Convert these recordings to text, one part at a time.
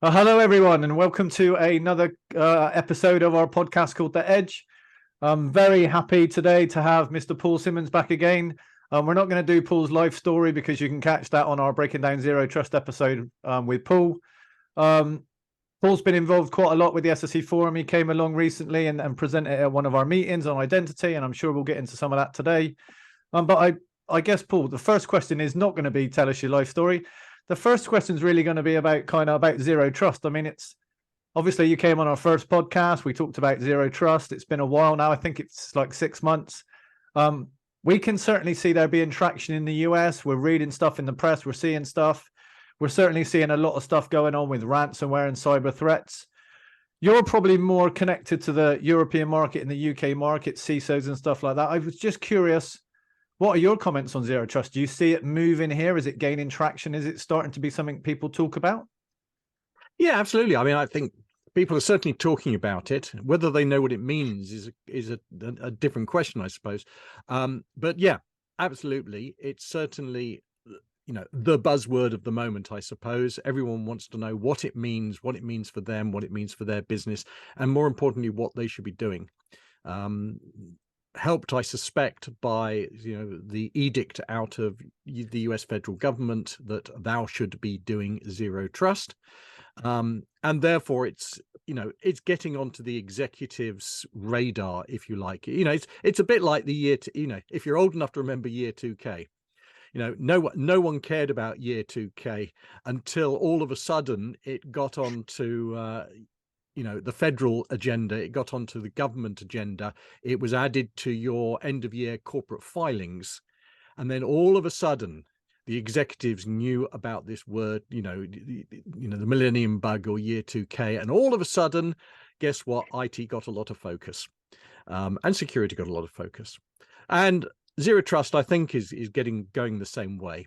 Hello, everyone, and welcome to another episode of our podcast called The Edge. I'm very happy today to have Mr. Paul Simmonds back again. We're not going to do Paul's life story because you can catch that on our Breaking Down Zero Trust episode with Paul. Paul's been involved quite a lot with the SSE Forum. He came along recently and presented at one of our meetings on identity, and I'm sure we'll get into some of that today. But I guess, Paul, the first question is not going to be tell us your life story. The first question is really going to be about zero trust. I mean, it's obviously you came on our first podcast. We talked about zero trust. It's been a while now. I think it's like 6 months. We can certainly see there being traction in the US. We're reading stuff in the press. We're seeing stuff. We're certainly seeing a lot of stuff going on with ransomware and cyber threats. You're probably more connected to the European market and the UK market, CISOs and stuff like that. I was just curious, what are your comments on zero trust? Do you see it moving here? Is it gaining traction? Is it starting to be something people talk about? Yeah, absolutely. I mean, I think people are certainly talking about it. Whether they know what it means is a different question, I suppose. But yeah, absolutely. It's certainly, the buzzword of the moment, I suppose. Everyone wants to know what it means for them, what it means for their business, and more importantly, what they should be doing. Helped, I suspect, by the edict out of the US federal government that thou should be doing zero trust, and therefore it's getting onto the executives' radar, if you like. It's a bit like the year if you're old enough to remember year 2K. No one cared about year 2K until all of a sudden it got onto the federal agenda, it got onto the government agenda, it was added to your end of year corporate filings. And then all of a sudden, the executives knew about this word, the millennium bug or year 2K. And all of a sudden, guess what? IT got a lot of focus, and security got a lot of focus. And zero trust, I think, is going the same way.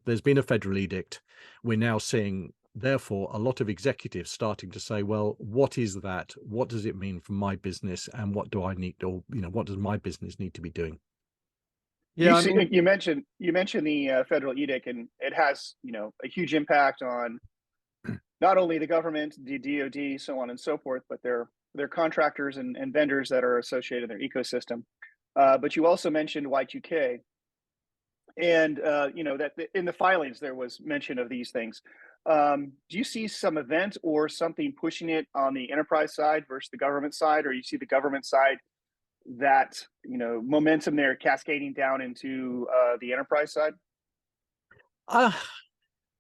There's been a federal edict. We're now seeing, therefore, a lot of executives starting to say, well, what is that? What does it mean for my business? And what do I need, or what does my business need to be doing? Yeah, you mentioned the federal edict, and it has a huge impact on not only the government, the DoD, so on and so forth, but their contractors and vendors that are associated in their ecosystem. But you also mentioned Y2K, and that in the filings there was mention of these things. Do you see some event or something pushing it on the enterprise side versus the government side, or you see the government side that momentum there cascading down into the enterprise side?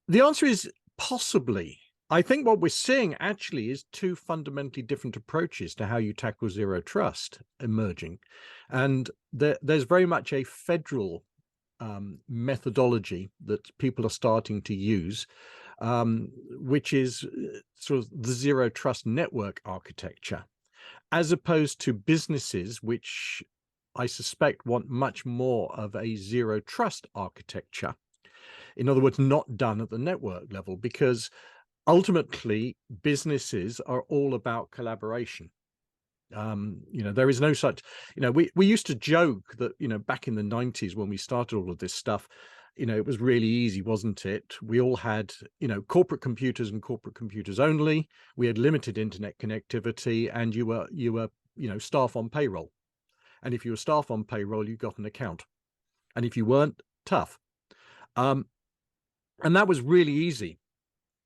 The answer is possibly. I think what we're seeing actually is two fundamentally different approaches to how you tackle zero trust emerging, and there's very much a federal methodology that people are starting to use, which is sort of the zero trust network architecture, as opposed to businesses which I suspect want much more of a zero trust architecture. In other words, not done at the network level, because ultimately businesses are all about collaboration. There is no such, we used to joke that, back in the 90s when we started all of this stuff, it was really easy, wasn't it? We all had, corporate computers and corporate computers only. We had limited internet connectivity, and you were, staff on payroll. And if you were staff on payroll, you got an account. And if you weren't, tough. And that was really easy.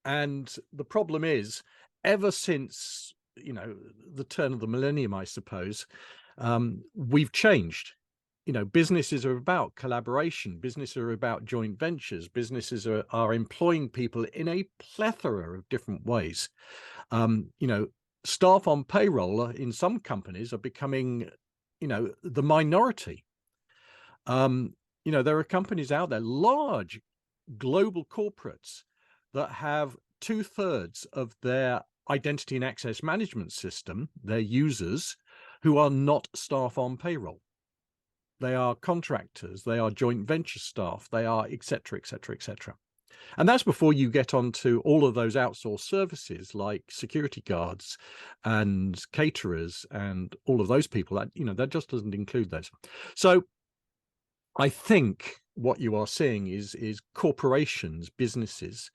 And the problem is, ever since, the turn of the millennium, I suppose, we've changed. Businesses are about collaboration. Businesses are about joint ventures. Businesses are employing people in a plethora of different ways. Staff on payroll in some companies are becoming, the minority. There are companies out there, large global corporates, that have 2/3 of their identity and access management system, their users, who are not staff on payroll. They are contractors, they are joint venture staff, they are et cetera, et cetera, et cetera. And that's before you get onto all of those outsourced services like security guards and caterers and all of those people. That just doesn't include those. So I think what you are seeing is corporations, businesses,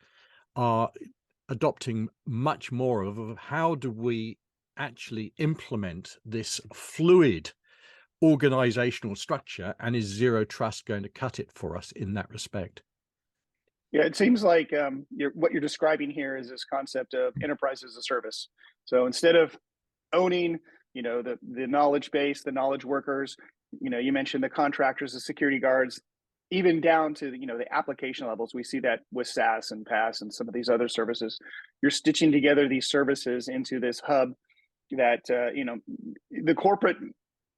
are adopting much more of how do we actually implement this fluid organizational structure, and is zero trust going to cut it for us in that respect? Yeah, it seems like what you're describing here is this concept of enterprise as a service. So instead of owning, the knowledge base, the knowledge workers, you mentioned the contractors, the security guards, even down to the application levels. We see that with SaaS and PaaS and some of these other services. You're stitching together these services into this hub that the corporate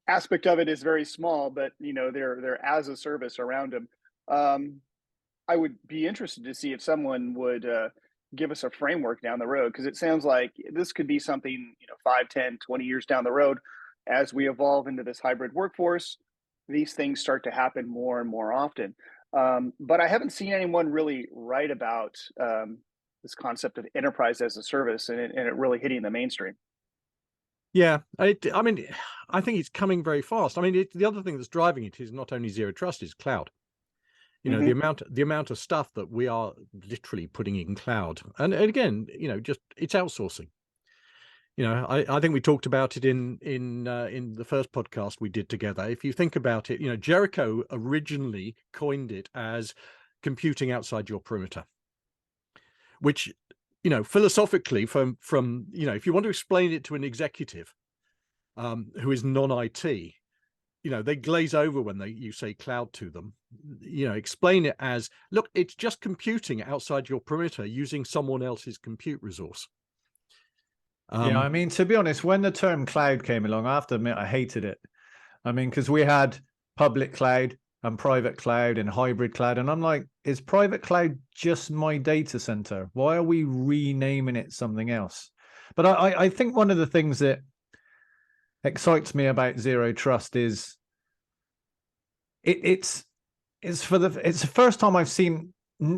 aspect of it is very small, but they're as a service around them. I would be interested to see if someone would give us a framework down the road, because it sounds like this could be something 5, 10, 20 years down the road, as we evolve into this hybrid workforce. These things start to happen more and more often. But I haven't seen anyone really write about this concept of enterprise as a service, and it really hitting the mainstream. Yeah, I mean, I think it's coming very fast. I mean, the other thing that's driving it is not only zero trust, is cloud. The amount of stuff that we are literally putting in cloud, and again, just it's outsourcing. I think we talked about it in the first podcast we did together. If you think about it, Jericho originally coined it as computing outside your perimeter, which, philosophically, from if you want to explain it to an executive who is non-IT, they glaze over when you say cloud to them. Explain it as, look, it's just computing outside your perimeter using someone else's compute resource. Yeah, I mean, to be honest, when the term cloud came along, I have to admit I hated it. I mean, because we had public cloud and private cloud and hybrid cloud, and I'm like, is private cloud just my data center? Why are we renaming it something else? But I think one of the things that excites me about zero trust is it's the first time I've seen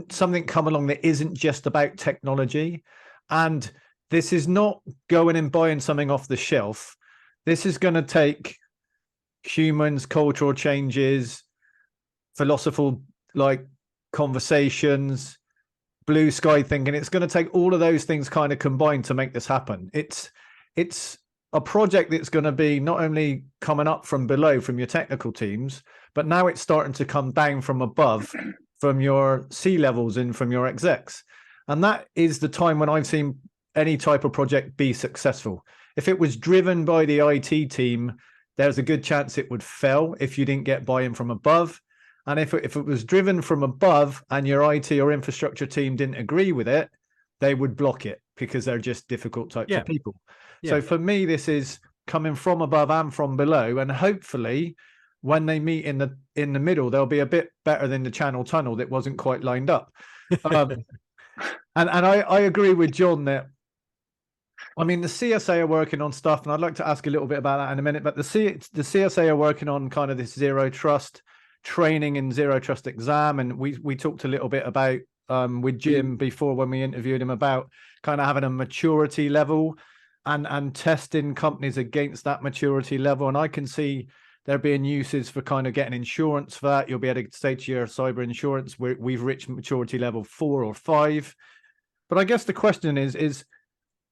something come along that isn't just about technology. And this is not going and buying something off the shelf. This is going to take humans, cultural changes, philosophical conversations, blue sky thinking. It's going to take all of those things kind of combined to make this happen. It's a project that's going to be not only coming up from below from your technical teams, but now it's starting to come down from above, from your C-levels and from your execs. And that is the time when I've seen any type of project be successful. If it was driven by the IT team, there's a good chance it would fail if you didn't get buy-in from above. And if it was driven from above and your IT or infrastructure team didn't agree with it, they would block it because they're just difficult types of people. Yeah. So for me, this is coming from above and from below, and hopefully when they meet in the middle, they'll be a bit better than the channel tunnel that wasn't quite lined up. And I agree with John that, I mean, the CSA are working on stuff, and I'd like to ask a little bit about that in a minute, but the CSA are working on kind of this zero trust training and zero trust exam. And we talked a little bit about with Jim before when we interviewed him about kind of having a maturity level and testing companies against that maturity level. And I can see there being uses for kind of getting insurance for that. You'll be able to say to your cyber insurance, we've reached maturity level 4 or 5. But I guess the question is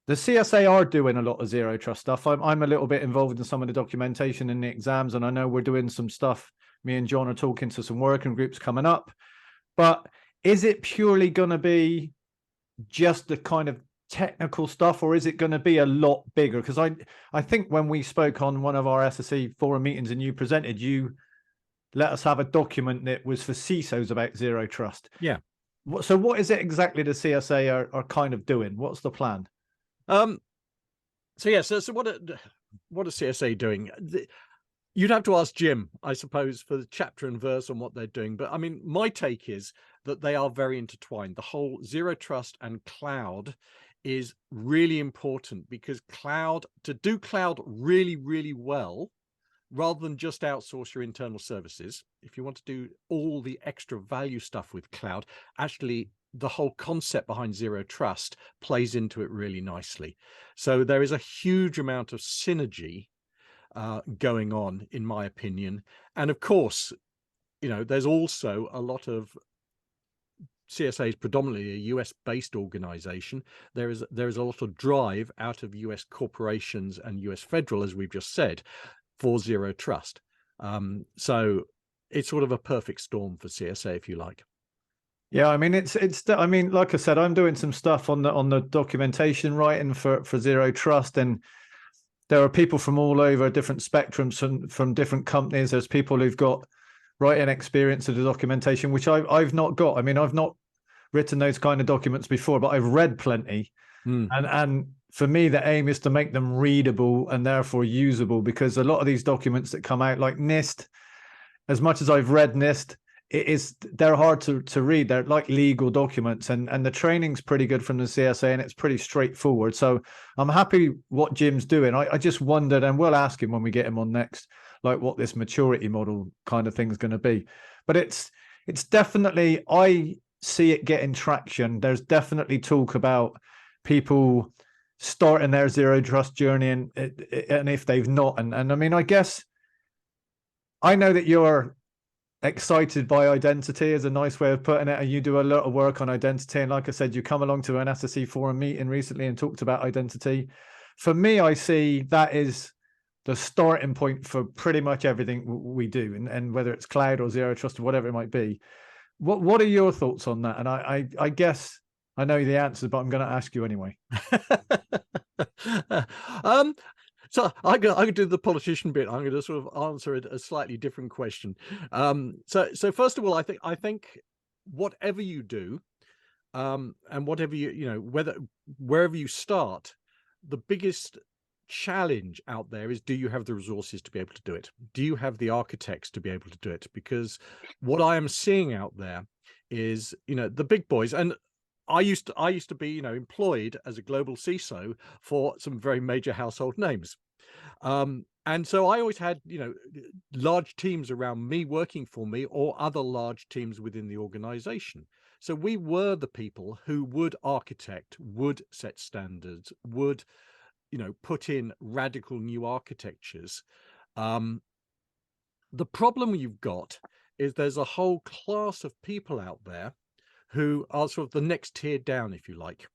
the CSA are doing a lot of zero trust stuff. I'm a little bit involved in some of the documentation and the exams, and I know we're doing some stuff. Me and John are talking to some working groups coming up. But is it purely going to be just the kind of technical stuff, or is it going to be a lot bigger? Because I think when we spoke on one of our SSE Forum meetings and you let us have a document that was for CISOs about zero trust. Yeah. So what is it exactly the CSA are kind of doing? What's the plan? So what are CSA doing? You'd have to ask Jim, I suppose, for the chapter and verse on what they're doing. But I mean, my take is that they are very intertwined. The whole zero trust and cloud is really important, because to do cloud really, really well, rather than just outsource your internal services, if you want to do all the extra value stuff with cloud, actually the whole concept behind zero trust plays into it really nicely. So there is a huge amount of synergy going on, in my opinion. And of course, there's also a lot of CSA is predominantly a US-based organization. There is a lot of drive out of US corporations and US federal, as we've just said, for zero trust. So it's sort of a perfect storm for CSA, if you like. Yeah, I mean, I mean, like I said, I'm doing some stuff on the documentation writing for zero trust, and there are people from all over different spectrums from different companies. There's people who've got writing experience of the documentation, which I've not got. I mean, I've not written those kind of documents before, but I've read plenty. And for me, the aim is to make them readable and therefore usable, because a lot of these documents that come out, like NIST, as much as I've read NIST, they're hard to read. They're like legal documents, and the training's pretty good from the CSA, and it's pretty straightforward. So I'm happy what Jim's doing. I just wondered, and we'll ask him when we get him on next, like what this maturity model kind of thing is going to be. But it's definitely, I see it getting traction. There's definitely talk about people starting their zero trust journey, and if they've not, and I mean, I guess I know that you're excited by identity, is a nice way of putting it, and you do a lot of work on identity. And like I said, you come along to an SSE Forum meeting recently and talked about identity. For me, I see that is the starting point for pretty much everything we do, and whether it's cloud or zero trust or whatever it might be. What are your thoughts on that? And I guess I know the answer, but I'm going to ask you anyway. So I could do the politician bit. I'm going to sort of answer a slightly different question. So first of all, I think whatever you do, and whatever wherever you start, the biggest challenge out there is, do you have the resources to be able to do it? Do you have the architects to be able to do it? Because what I am seeing out there is, the big boys, and I used to be, employed as a global CISO for some very major household names. And so I always had, large teams around me working for me, or other large teams within the organization. So we were the people who would architect, would set standards, would, put in radical new architectures. The problem you've got is there's a whole class of people out there who are sort of the next tier down, if you like.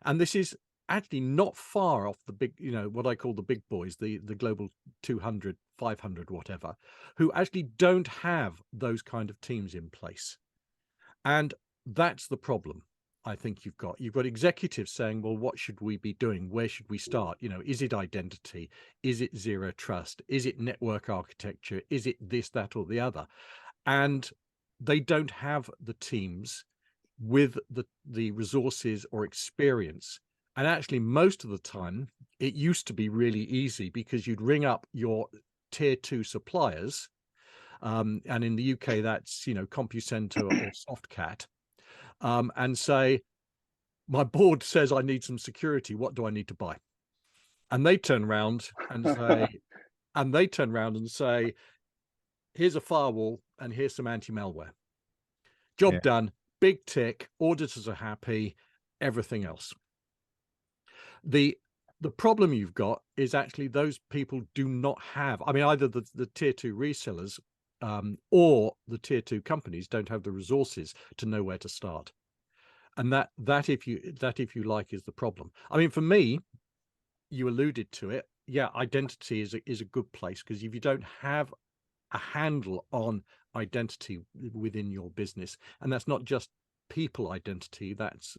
And this is actually not far off the big, what I call the big boys, the global 200, 500, whatever, who actually don't have those kind of teams in place. And that's the problem. I think you've got executives saying, well, what should we be doing? Where should we start? Is it identity? Is it zero trust? Is it network architecture? Is it this, that, or the other? And they don't have the teams with the resources or experience. And actually, most of the time, it used to be really easy, because you'd ring up your tier 2 suppliers, and in the UK, that's CompuCenter or Softcat, and say, my board says I need some security. What do I need to buy? And they turn around and say, here's a firewall and here's some anti-malware. Job done. Big tick. Auditors are happy. Everything else. The problem you've got is actually those people do not have, I mean, either the tier 2 resellers or the tier 2 companies don't have the resources to know where to start. And that if you like is the problem. I mean, for me, you alluded to it. Yeah, identity is a good place, because if you don't have a handle on identity within your business, and that's not just people identity, that's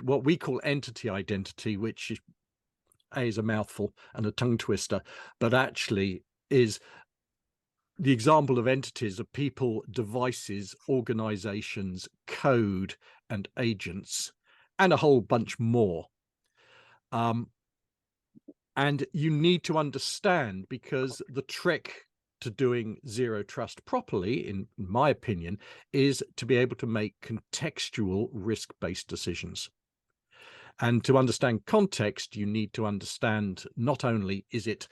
what we call entity identity, which is a mouthful and a tongue twister, but actually is the example of entities of people, devices, organizations, code, and agents, and a whole bunch more. And you need to understand, because the trick to doing zero trust properly, in my opinion, is to be able to make contextual risk-based decisions. And to understand context, you need to understand, not only is it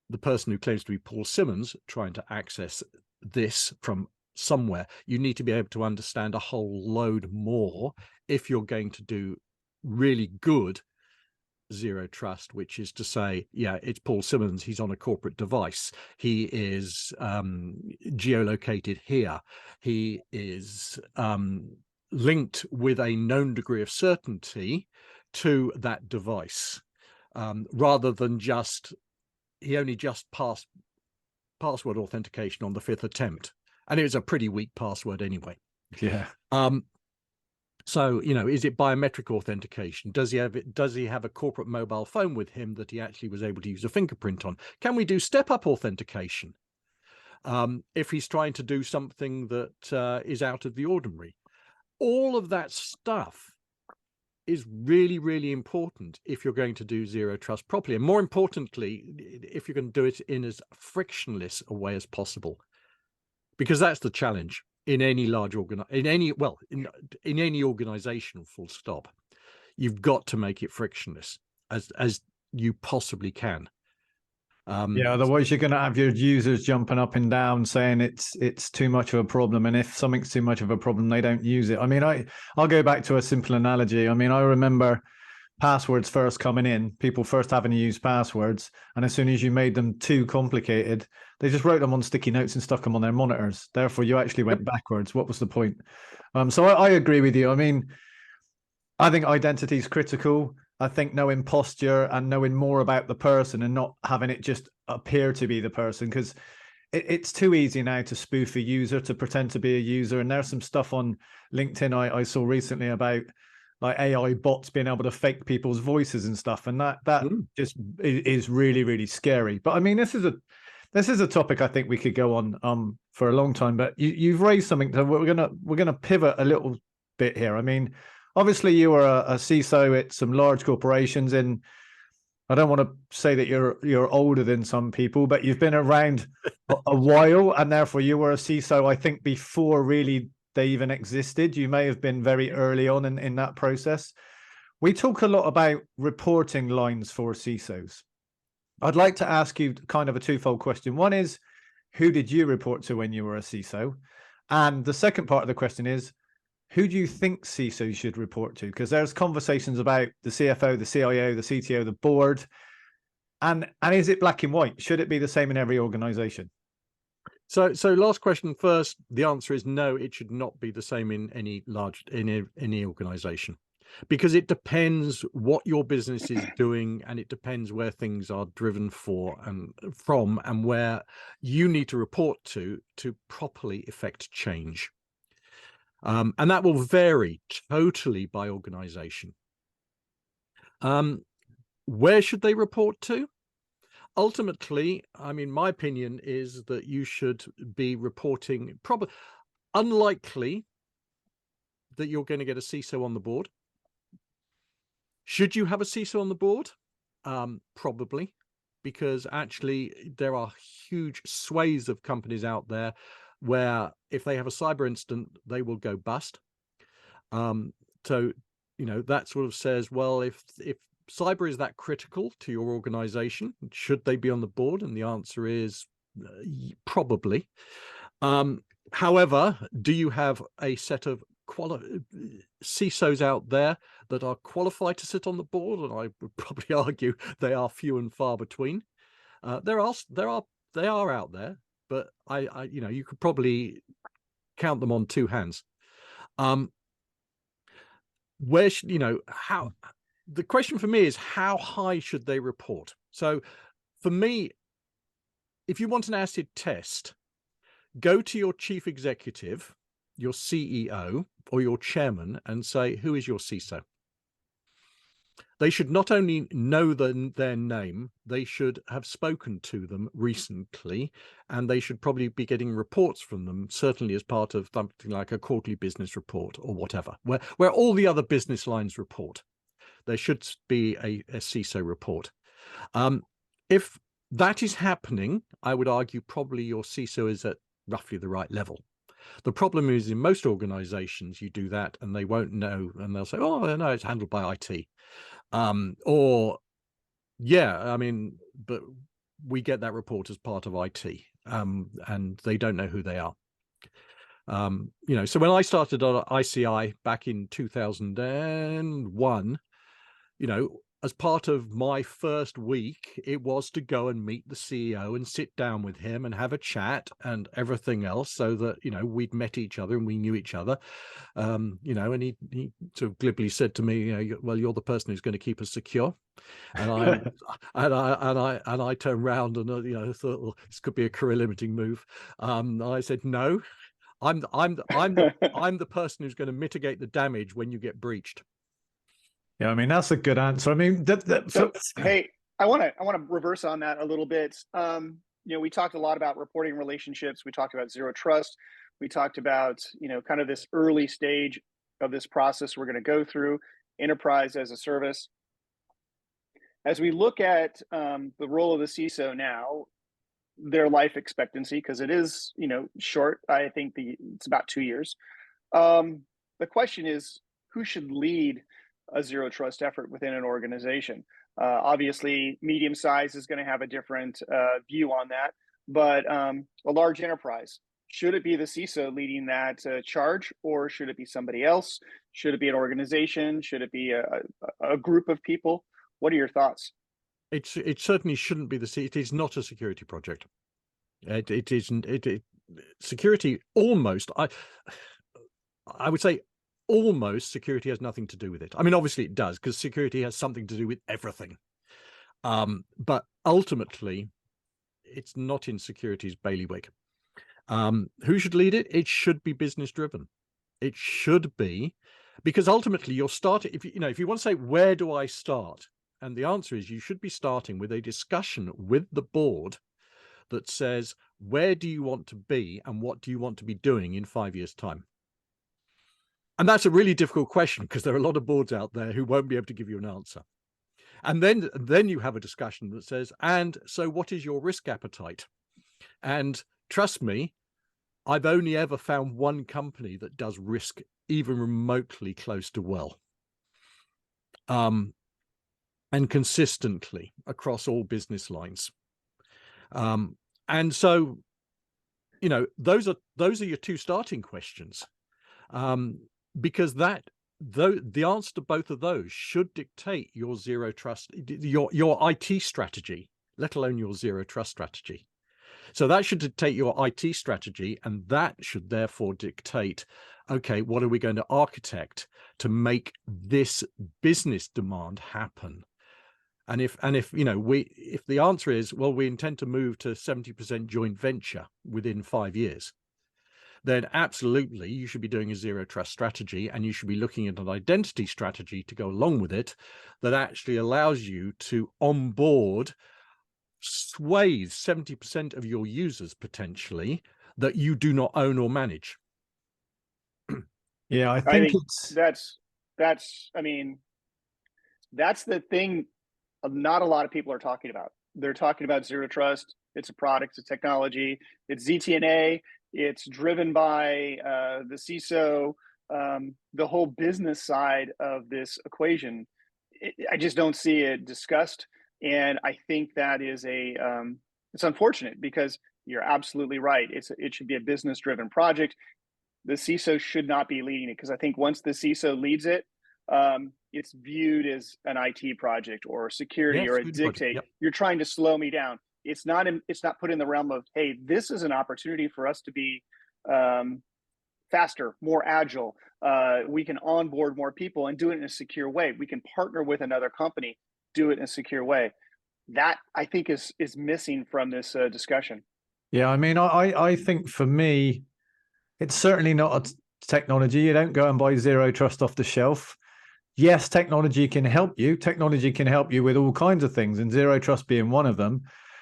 the person who claims to be Paul Simmonds trying to access this from somewhere, you need to be able to understand a whole load more if you're going to do really good zero trust, which is to say, yeah, it's Paul Simmonds. He's on a corporate device. He is geolocated here. He is linked with a known degree of certainty to that device, rather than just he only just passed password authentication on the 5th attempt, and it was a pretty weak password anyway. Yeah. So, you know, is it biometric authentication? Does he have a corporate mobile phone with him that he actually was able to use a fingerprint on? Can we do step-up authentication if he's trying to do something that is out of the ordinary? All of that stuff is really, really important if you're going to do zero trust properly. And more importantly, if you're going to do it in as frictionless a way as possible, because that's the challenge in any large in any organization, full stop. You've got to make it frictionless as you possibly can. Yeah, otherwise you're going to have your users jumping up and down saying it's too much of a problem, and if something's too much of a problem, they don't use it. I mean, I'll go back to a simple analogy. I mean, I remember passwords first coming in, people first having to use passwords, and as soon as you made them too complicated, they just wrote them on sticky notes and stuck them on their monitors. Therefore, you actually went backwards. What was the point? So I agree with you. I mean, I think identity is critical. I think knowing posture and knowing more about the person and not having it just appear to be the person, because it's too easy now to spoof a user, to pretend to be a user. And there's some stuff on LinkedIn I saw recently about like AI bots being able to fake people's voices and stuff, and that just is really, really scary. But I mean, this is a topic I think we could go on for a long time. But you've raised something that we're gonna pivot a little bit here. I mean, obviously you were a CISO at some large corporations, and I don't want to say that you're older than some people, but you've been around a while, and therefore you were a CISO, I think, before really they even existed. You may have been very early on in that process. We talk a lot about reporting lines for CISOs. I'd like to ask you kind of a twofold question. One is, who did you report to when you were a CISO? And the second part of the question is, who do you think CISOs should report to? Because there's conversations about the CFO, the CIO, the CTO, the board. And is it black and white? Should it be the same in every organization? So last question first. The answer is no, it should not be the same in any organization, because it depends what your business is doing, and it depends where things are driven from and where you need to report to properly effect change. And that will vary totally by organization. Where should they report to? Ultimately, I mean, my opinion is that you should be reporting, probably unlikely that you're going to get a CISO on the board. Should you have a CISO on the board? Probably, because actually there are huge swathes of companies out there where if they have a cyber incident, they will go bust. So, you know, that sort of says, well, if cyber is that critical to your organization, should they be on the board? And the answer is probably. However, do you have a set of CISOs out there that are qualified to sit on the board? And I would probably argue they are few and far between. They are out there, but I you know, you could probably count them on two hands. Where should, you know, how, the question for me is, how high should they report? So for me, if you want an acid test, go to your chief executive, your CEO, or your chairman and say, who is your CISO? They should not only know their name, they should have spoken to them recently, and they should probably be getting reports from them, certainly as part of something like a quarterly business report or whatever, where all the other business lines report. There should be a CISO report. If that is happening, I would argue probably your CISO is at roughly the right level. The problem is in most organizations, you do that and they won't know, and they'll say, oh, no, it's handled by IT. Or, yeah, I mean, but we get that report as part of IT, and they don't know who they are. You know, so when I started on ICI back in 2001, you know, as part of my first week, it was to go and meet the CEO and sit down with him and have a chat and everything else, so that, you know, we'd met each other and we knew each other. You know, and he sort of glibly said to me, you know, well, you're the person who's going to keep us secure. And I turned round and, you know, thought, well, this could be a career limiting move. I said, no, I'm the person who's going to mitigate the damage when you get breached. Yeah, I mean, that's a good answer. I mean, hey, I want to reverse on that a little bit. You know, we talked a lot about reporting relationships. We talked about zero trust. We talked about, you know, kind of this early stage of this process we're going to go through, enterprise as a service. As we look at the role of the CISO now, their life expectancy, because it is, you know, short. I think it's about 2 years. The question is, who should lead a zero trust effort within an organization? Obviously, medium size is going to have a different view on that, but a large enterprise, should it be the CISO leading that charge, or should it be somebody else? Should it be an organization? Should it be a group of people? What are your thoughts? It certainly shouldn't be it is not a security project. It isn't. Security almost. I would say almost security has nothing to do with it. I mean, obviously it does, because security has something to do with everything. But ultimately, it's not in security's bailiwick. Who should lead it? It should be business driven. It should be, because ultimately you're starting. If you want to say, where do I start? And the answer is, you should be starting with a discussion with the board that says, where do you want to be and what do you want to be doing in 5 years' time? And that's a really difficult question, because there are a lot of boards out there who won't be able to give you an answer. And then you have a discussion that says, and so what is your risk appetite? And trust me, I've only ever found one company that does risk even remotely close to well. And consistently across all business lines. And so, you know, those are your two starting questions. Because the answer to both of those should dictate your zero trust, your IT strategy, let alone your zero trust strategy. So that should dictate your IT strategy, and that should therefore dictate, okay, what are we going to architect to make this business demand happen? And if you know, if the answer is, well, we intend to move to 70% joint venture within 5 years, then absolutely you should be doing a zero trust strategy, and you should be looking at an identity strategy to go along with it that actually allows you to onboard swathes, 70% of your users potentially, that you do not own or manage. Yeah, I think I mean, that's the thing not a lot of people are talking about. They're talking about zero trust. It's a product, it's a technology, it's ZTNA, it's driven by the CISO, the whole business side of this equation. I just don't see it discussed. And I think that is it's unfortunate, because you're absolutely right. It should be a business driven project. The CISO should not be leading it, because I think once the CISO leads it, it's viewed as an IT project or security, or a dictate. Yep. You're trying to slow me down. It's not put in the realm of, hey, this is an opportunity for us to be faster, more agile. We can onboard more people and do it in a secure way. We can partner with another company, do it in a secure way. That, I think, is missing from this discussion. Yeah, I mean, I think for me, it's certainly not a technology. You don't go and buy zero trust off the shelf. Yes, technology can help you. Technology can help you with all kinds of things, and zero trust being one of them.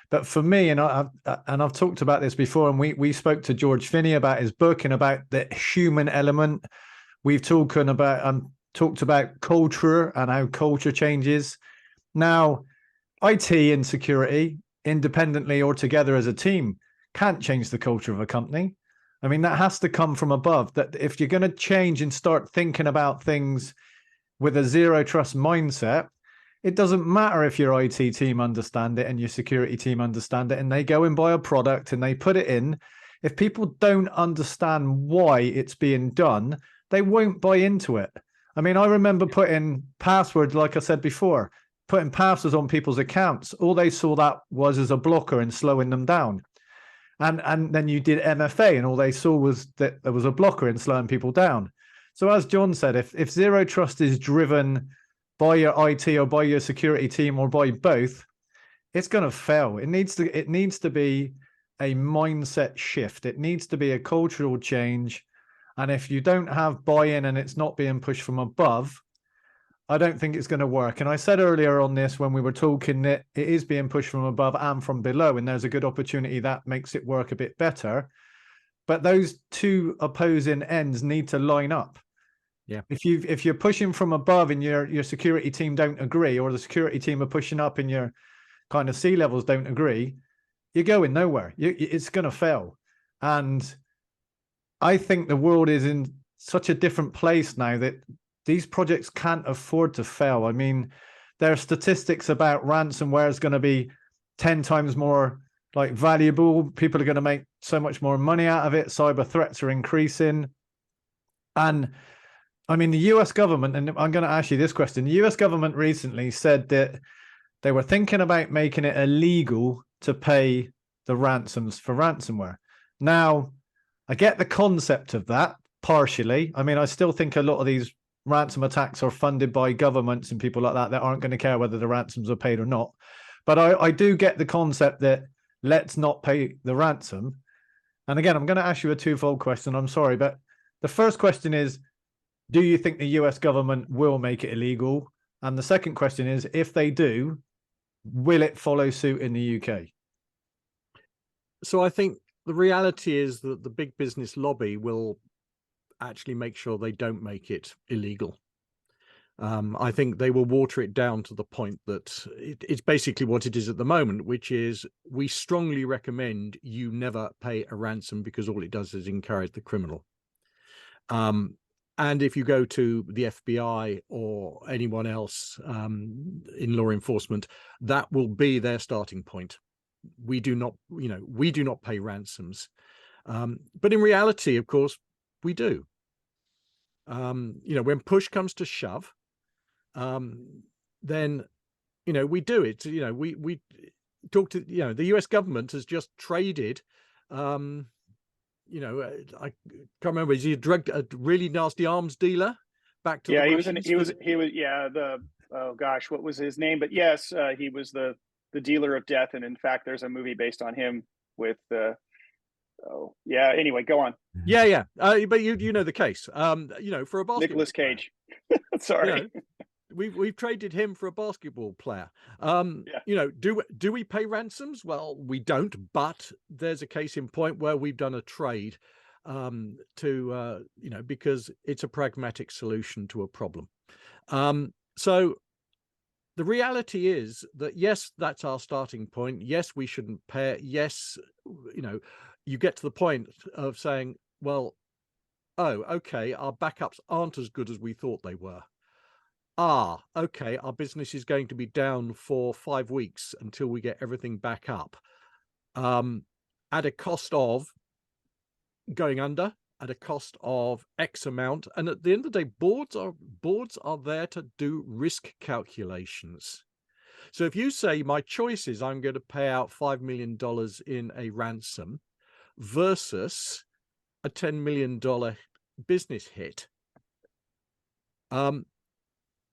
But for me, and I've talked about this before, and we spoke to George Finney about his book and about the human element. We've talked about culture and how culture changes. Now, IT and security, independently or together as a team, can't change the culture of a company. I mean, that has to come from above. That if you're going to change and start thinking about things with a zero trust mindset, it doesn't matter if your IT team understand it and your security team understand it and they go and buy a product and they put it in. If people don't understand why it's being done, they won't buy into it. I mean, I remember putting passwords, like I said before, putting passwords on people's accounts, all they saw that was as a blocker and slowing them down. And then you did MFA, and all they saw was that there was a blocker in slowing people down. So as John said, if zero trust is driven by your IT or by your security team or by both, it's going to fail. It needs to be a mindset shift. It needs to be a cultural change. And if you don't have buy-in and it's not being pushed from above, I don't think it's going to work. And I said earlier on this when we were talking that it is being pushed from above and from below, and there's a good opportunity that makes it work a bit better. But those two opposing ends need to line up. Yeah. If you're pushing from above and your security team don't agree, or the security team are pushing up and your kind of C levels don't agree, you're going nowhere. It's going to fail. And I think the world is in such a different place now that these projects can't afford to fail. I mean, there are statistics about ransomware is going to be 10 times more like valuable. People are going to make so much more money out of it. Cyber threats are increasing. And I mean, the US government, and I'm going to ask you this question. The US government recently said that they were thinking about making it illegal to pay the ransoms for ransomware. Now, I get the concept of that partially. I mean, I still think a lot of these ransom attacks are funded by governments and people like that aren't going to care whether the ransoms are paid or not. But I do get the concept that let's not pay the ransom. And again, I'm going to ask you a twofold question. I'm sorry, but the first question is, do you think the US government will make it illegal? And the second question is, if they do, will it follow suit in the UK? So I think the reality is that the big business lobby will actually make sure they don't make it illegal. I think they will water it down to the point that it's basically what it is at the moment, which is we strongly recommend you never pay a ransom because all it does is encourage the criminal. And if you go to the FBI or anyone else in law enforcement, that will be their starting point. We do not pay ransoms. But in reality, of course, we do. When push comes to shove, then, we do it. We talk to, the US government has just traded, I can't remember, is he a really nasty arms dealer back to the Russians? Oh gosh, what was his name? But yes, he was the dealer of death. And in fact, there's a movie based on him with anyway, go on. But you know the case. For a basketball Nicolas Cage. Sorry. We've traded him for a basketball player. Do we pay ransoms? Well, we don't, but there's a case in point where we've done a trade because it's a pragmatic solution to a problem. So the reality is that, yes, that's our starting point. Yes, we shouldn't pay it. Yes, you get to the point of saying, well, oh, okay, our backups aren't as good as we thought they were. Okay, our business is going to be down for 5 weeks until we get everything back up, at a cost of going under, at a cost of X amount. And at the end of the day, boards are there to do risk calculations. So if you say my choice is I'm going to pay out $5 million in a ransom versus a $10 million business hit,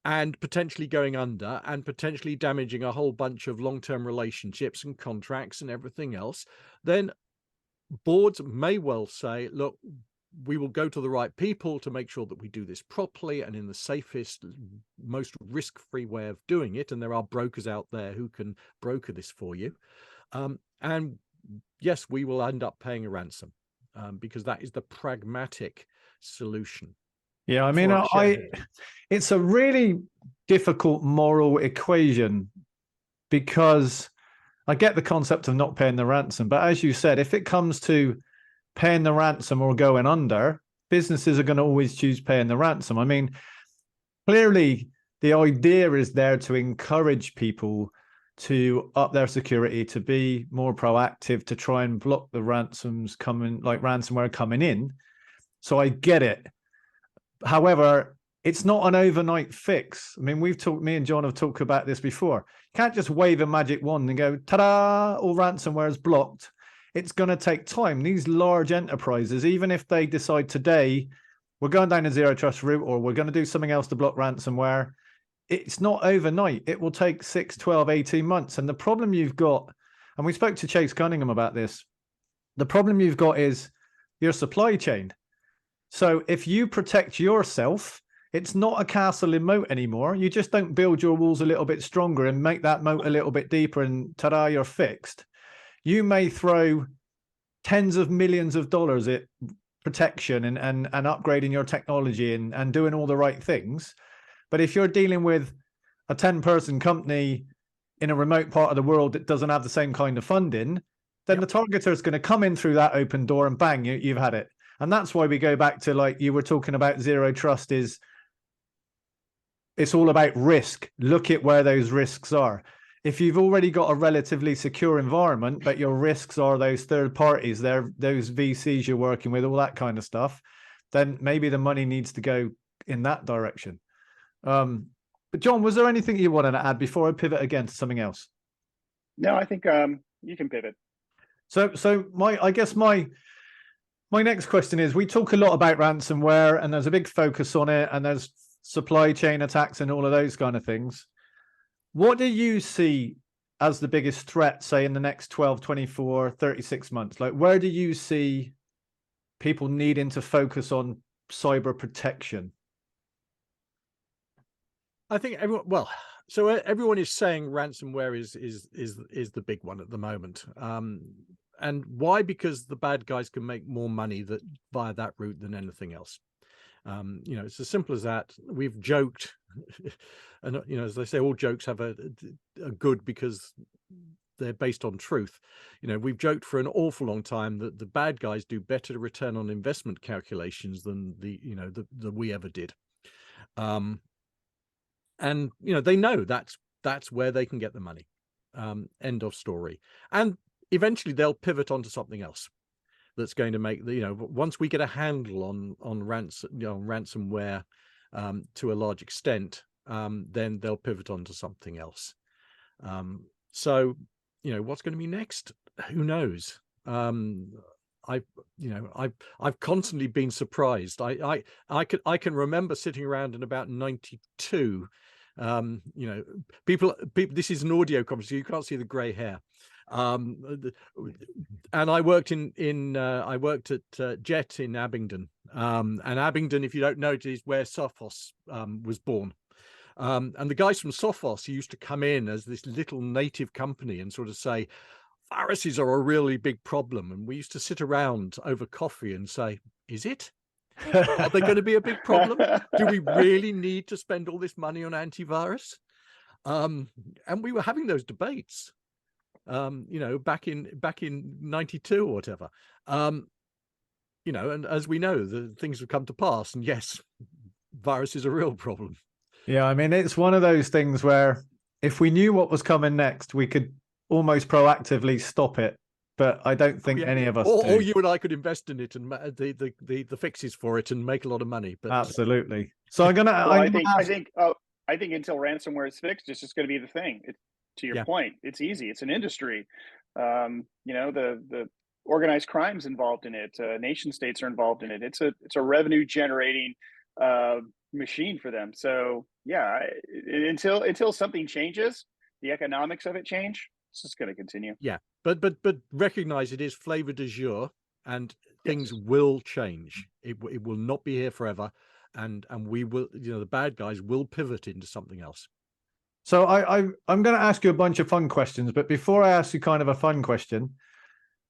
and potentially going under and potentially damaging a whole bunch of long-term relationships and contracts and everything else, then boards may well say, look, we will go to the right people to make sure that we do this properly and in the safest, most risk-free way of doing it. And there are brokers out there who can broker this for you. And yes, we will end up paying a ransom because that is the pragmatic solution. Yeah, I mean, it's a really difficult moral equation because I get the concept of not paying the ransom. But as you said, if it comes to paying the ransom or going under, businesses are going to always choose paying the ransom. I mean, clearly the idea is there to encourage people to up their security, to be more proactive, to try and block the ransoms coming, like ransomware coming in. So I get it. However, it's not an overnight fix. I mean, me and John have talked about this before. You can't just wave a magic wand and go, ta-da, all ransomware is blocked. It's going to take time. These large enterprises, even if they decide today, we're going down a zero trust route, or we're going to do something else to block ransomware, it's not overnight. It will take 6, 12, 18 months. And the problem you've got, and we spoke to Chase Cunningham about this, the problem you've got is your supply chain. So if you protect yourself, it's not a castle in moat anymore. You just don't build your walls a little bit stronger and make that moat a little bit deeper and ta-da, you're fixed. You may throw tens of millions of dollars at protection and upgrading your technology and doing all the right things. But if you're dealing with a 10-person company in a remote part of the world that doesn't have the same kind of funding, then the targeter is going to come in through that open door and bang, you've had it. And that's why we go back to, like you were talking about, zero trust is, it's all about risk. Look at where those risks are. If you've already got a relatively secure environment, but your risks are those third parties, those VCs you're working with, all that kind of stuff, then maybe the money needs to go in that direction. But John, was there anything you wanted to add before I pivot again to something else? No, I think you can pivot. So I guess my next question is, we talk a lot about ransomware and there's a big focus on it, and there's supply chain attacks and all of those kind of things. What do you see as the biggest threat, say, in the next 12, 24, 36 months? Like, where do you see people needing to focus on cyber protection? I think everyone is saying ransomware is the big one at the moment. And why? Because the bad guys can make more money via that route than anything else. It's as simple as that. We've joked, and as they say, all jokes have a good because they're based on truth. We've joked for an awful long time that the bad guys do better return on investment calculations than the we ever did. And they know that's where they can get the money. End of story. And eventually they'll pivot onto something else that's going to make once we get a handle on ransomware to a large extent, then they'll pivot onto something else. So what's going to be next? Who knows? I've constantly been surprised. I can remember sitting around in about 92. People, this is an audio conference, so you can't see the grey hair. And I worked I worked at Jet in Abingdon, and Abingdon, if you don't know, it is where Sophos was born. And the guys from Sophos used to come in as this little native company and sort of say, viruses are a really big problem. And we used to sit around over coffee and say, is it? Are they going to be a big problem? Do we really need to spend all this money on antivirus? And we were having those debates. Back in 92 or whatever, and as we know, the things have come to pass, and yes, virus is a real problem. Yeah, I mean, it's one of those things where if we knew what was coming next, we could almost proactively stop it, but I don't think any of us do. Or you and I could invest in it and the fixes for it and make a lot of money. But absolutely. So I think until ransomware is fixed, it's just going to be the thing. To your point, it's easy. It's an industry. The organized crime's involved in it. Nation states are involved in it. It's a revenue generating machine for them. So yeah, until something changes, the economics of it change, it's just going to continue. Yeah, but recognize it is flavor du jour, and things will change. It will not be here forever, and we will. The bad guys will pivot into something else. So I'm going to ask you a bunch of fun questions, but before I ask you kind of a fun question,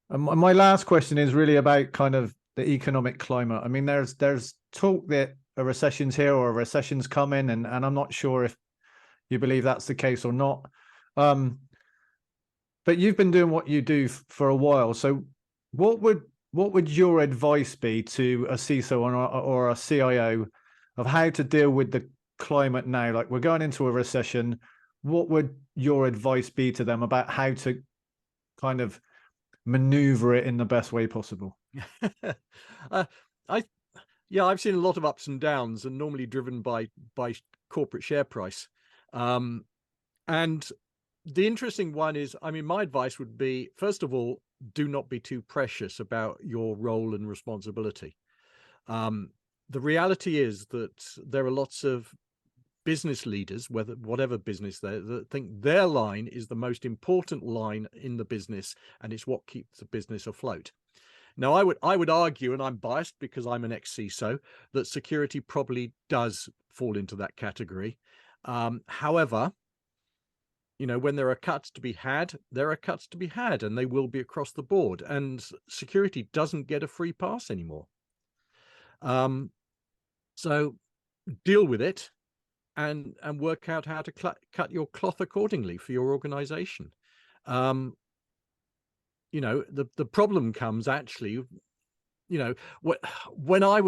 my last question is really about kind of the economic climate. I mean, there's talk that a recession's here or a recession's coming, and I'm not sure if you believe that's the case or not. But you've been doing what you do for a while. So what would your advice be to a CISO or a CIO of how to deal with the climate now? Like, we're going into a recession. What would your advice be to them about how to kind of maneuver it in the best way possible? Yeah, I've seen a lot of ups and downs, and normally driven by corporate share price. And the interesting one is, I mean, my advice would be, first of all, do not be too precious about your role and responsibility. The reality is that there are lots of business leaders, whatever business that think their line is the most important line in the business, and it's what keeps the business afloat. Now, I would argue, and I'm biased because I'm an ex-CISO, that security probably does fall into that category. However, you know, when there are cuts to be had, there are cuts to be had, and they will be across the board. And security doesn't get a free pass anymore. So deal with it and work out how to cut your cloth accordingly for your organization. You know, the problem comes actually, you know, when I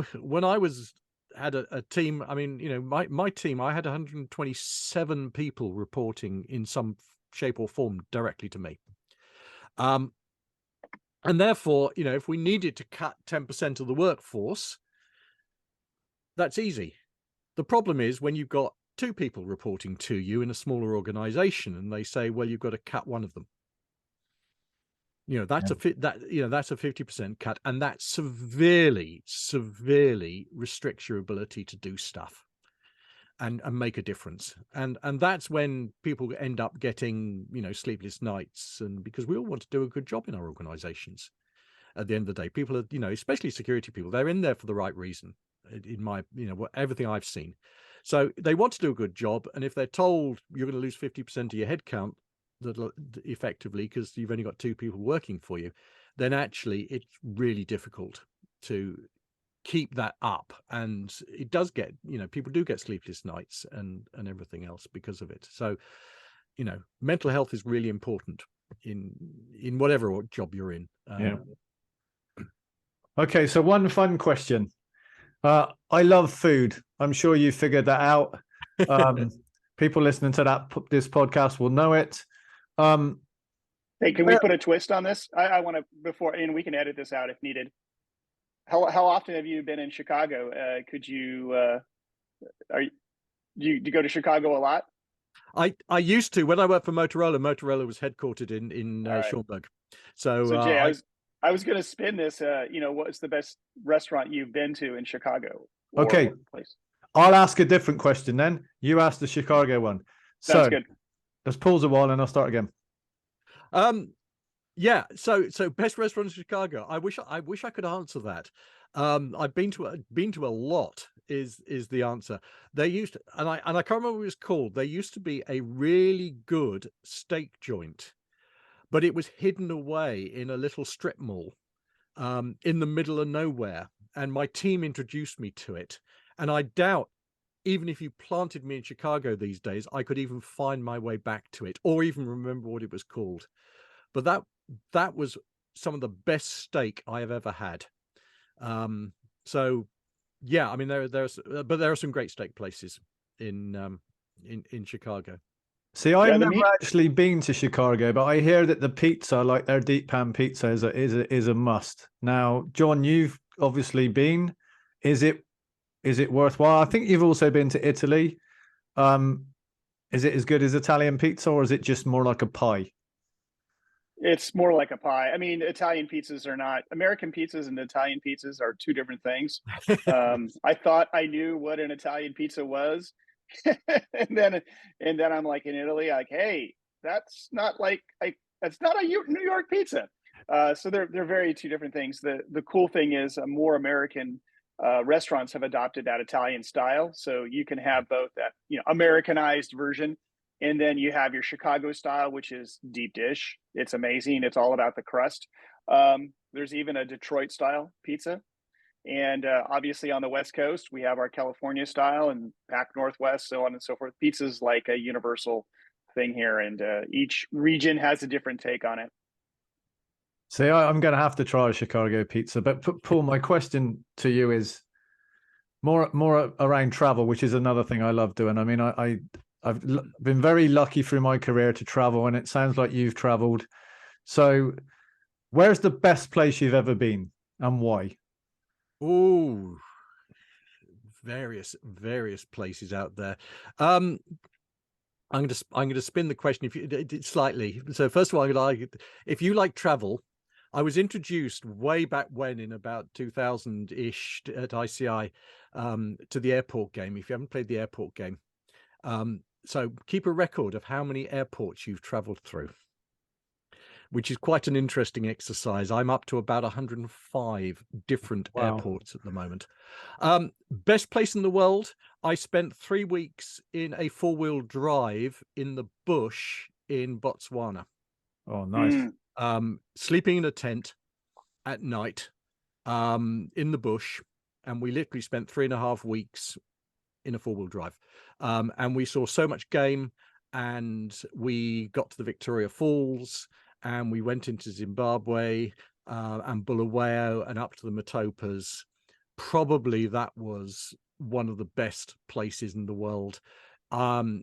had a team, I mean, you know, my team, I had 127 people reporting in some shape or form directly to me. And therefore, you know, if we needed to cut 10% of the workforce, that's easy. The problem is when you've got 2 people reporting to you in a smaller organization and they say, well, you've got to cut one of them. You know, that's that's a 50% cut, and that severely restricts your ability to do stuff and make a difference. And that's when people end up getting, you know, sleepless nights, and because we all want to do a good job in our organizations. At the end of the day, people are, you know, especially security people, they're in there for the right reason, in my, you know, everything I've seen. So they want to do a good job, and if they're told you're going to lose 50% of your headcount, that effectively, because you've only got 2 people working for you, then actually it's really difficult to keep that up. And it does get, you know, people do get sleepless nights and everything else because of it. So, you know, mental health is really important in whatever job you're in. Yeah. Okay, so one fun question. I love food. I'm sure you figured that out. People listening to this podcast will know it. Hey, can we put a twist on this? I want to, before, and we can edit this out if needed. How often have you been in Chicago? Could you, do you go to Chicago a lot? I used to, when I worked for Motorola. Motorola was headquartered in Schaumburg. So Jay, I was going to spin this. You know, what's the best restaurant you've been to in Chicago? Okay, place? I'll ask a different question then. You ask the Chicago one. Sounds good. Let's pause a while and I'll start again. Yeah. So best restaurant in Chicago. I wish I could answer that. I've been to a lot is the answer. They used to, and I can't remember what it was called. There used to be a really good steak joint, but it was hidden away in a little strip mall, in the middle of nowhere. And my team introduced me to it. And I doubt, even if you planted me in Chicago these days, I could even find my way back to it or even remember what it was called. But that was some of the best steak I have ever had. So yeah, I mean, there are some great steak places in Chicago. See, I've never actually been to Chicago, but I hear that the pizza, like their deep pan pizza, is a must. Now, John, you've obviously been. Is it worthwhile? I think you've also been to Italy. Is it as good as Italian pizza, or is it just more like a pie? It's more like a pie. I mean, Italian pizzas are not, American pizzas and Italian pizzas are 2 different things. I thought I knew what an Italian pizza was. and then I'm like, in Italy, like, hey, that's not that's not a New York pizza. So they're very 2 different things. The cool thing is more American restaurants have adopted that Italian style. So you can have both that, you know, Americanized version, and then you have your Chicago style, which is deep dish. It's amazing. It's all about the crust. There's even a Detroit style pizza. And obviously on the West Coast, we have our California style, and Pac Northwest, so on and so forth. Pizza's like a universal thing here, and each region has a different take on it. See, I'm going to have to try a Chicago pizza. But Paul, my question to you is more around travel, which is another thing I love doing. I mean, I've been very lucky through my career to travel, and it sounds like you've traveled. So where's the best place you've ever been and why? Oh, various places out there. I'm going to spin the question if you slightly. So first of all, if you like travel, I was introduced way back when in about 2000-ish at ICI to the airport game. If you haven't played the airport game, so keep a record of how many airports you've traveled through, which is quite an interesting exercise. I'm up to about 105 different airports at the moment. Best place in the world. I spent 3 weeks in a 4-wheel drive in the bush in Botswana. Oh, nice. Sleeping in a tent at night in the bush. And we literally spent 3.5 weeks in a 4-wheel drive. And we saw so much game, and we got to the Victoria Falls, and we went into Zimbabwe and Bulawayo and up to the Matopas. Probably that was one of the best places in the world. I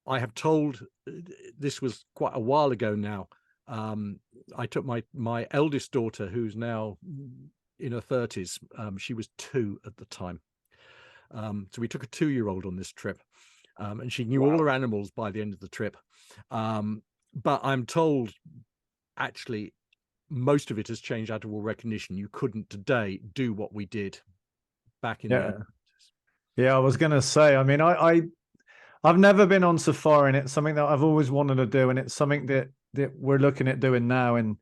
have told, this was quite a while ago now, I took my eldest daughter, who's now in her 30s. She was 2 at the time. So we took a 2-year-old on this trip, and she knew all her animals by the end of the trip. But I'm told, actually, most of it has changed out of all recognition. You couldn't today do what we did back in the. Yeah, I was going to say, I mean, I've never been on safari, and it's something that I've always wanted to do, and it's something that we're looking at doing now. And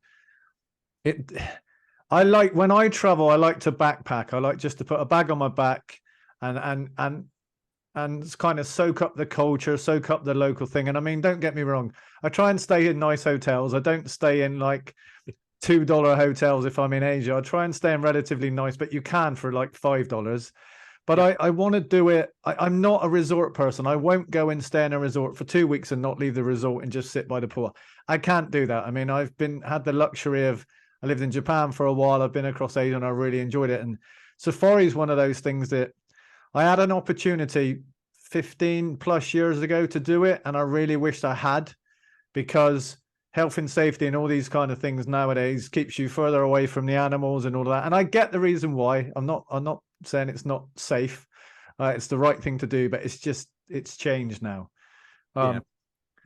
I like, when I travel, I like to backpack. I like just to put a bag on my back and kind of soak up the culture, soak up the local thing. And I mean, don't get me wrong, I try and stay in nice hotels. I don't stay in like $2 hotels if I'm in Asia. I try and stay in relatively nice, but you can for like $5. But yeah. I want to do it. I'm not a resort person. I won't go and stay in a resort for 2 weeks and not leave the resort and just sit by the pool. I can't do that. I mean, I've had the luxury of, I lived in Japan for a while. I've been across Asia and I really enjoyed it. And safari is one of those things that I had an opportunity 15 plus years ago to do it. And I really wished I had, because health and safety and all these kind of things nowadays keeps you further away from the animals and all that. And I get the reason why. I'm not saying it's not safe. It's the right thing to do, but it's changed now.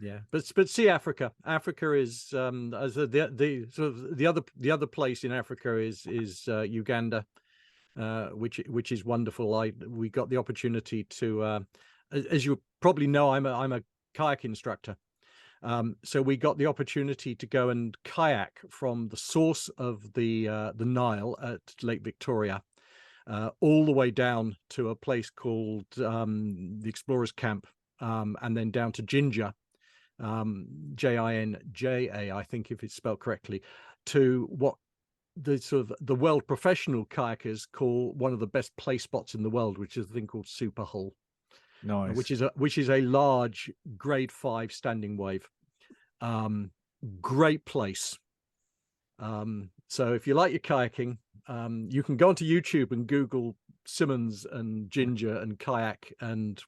Yeah. But see, Africa is as the other place in Africa is Uganda, which is wonderful. We got the opportunity to, as you probably know, I'm a kayak instructor. So we got the opportunity to go and kayak from the source of the Nile at Lake Victoria, all the way down to a place called the Explorers Camp, and then down to Jinja, Jaye, I think, if it's spelled correctly, to what the sort of the world professional kayakers call one of the best play spots in the world, which is a thing called Super Hull. Nice. Which is a large grade 5 standing wave. Great place. So if you like your kayaking, you can go onto YouTube and Google Simmonds and Ginger and kayak, and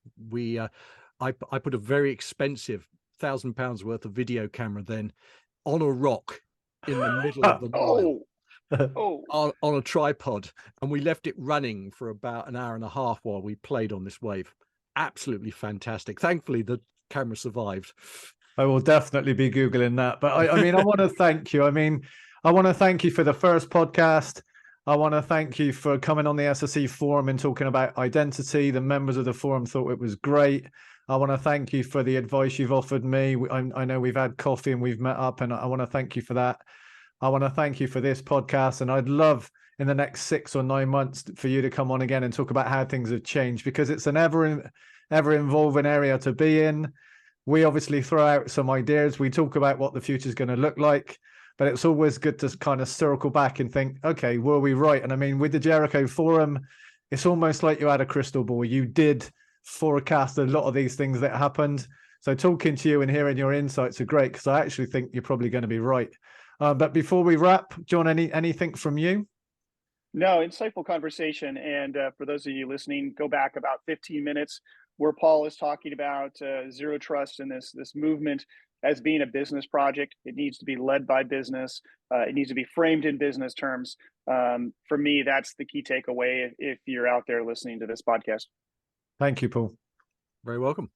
I put a very expensive £1,000 worth of video camera then on a rock in the middle of the Nile. On a tripod, and we left it running for about an hour and a half while we played on this wave. Absolutely fantastic. Thankfully the camera survived. I will definitely be Googling that. But I mean, I want to thank you. I mean, I want to thank you for the first podcast. I want to thank you for coming on the SSE Forum and talking about identity. The members of the forum thought it was great. I want to thank you for the advice you've offered me. I know we've had coffee and we've met up, and I want to thank you for that. I want to thank you for this podcast, and I'd love in the next 6 or 9 months for you to come on again and talk about how things have changed, because it's an ever evolving area to be in. We obviously throw out some ideas. We talk about what the future is going to look like, but it's always good to kind of circle back and think, okay, were we right? And I mean, with the Jericho Forum, it's almost like you had a crystal ball. You did forecast a lot of these things that happened. So talking to you and hearing your insights are great, because I actually think you're probably going to be right. But before we wrap, John, anything from you? No, insightful conversation. And for those of you listening, go back about 15 minutes where Paul is talking about zero trust and this movement as being a business project. It needs to be led by business. It needs to be framed in business terms. For me, that's the key takeaway if you're out there listening to this podcast. Thank you, Paul. Very welcome.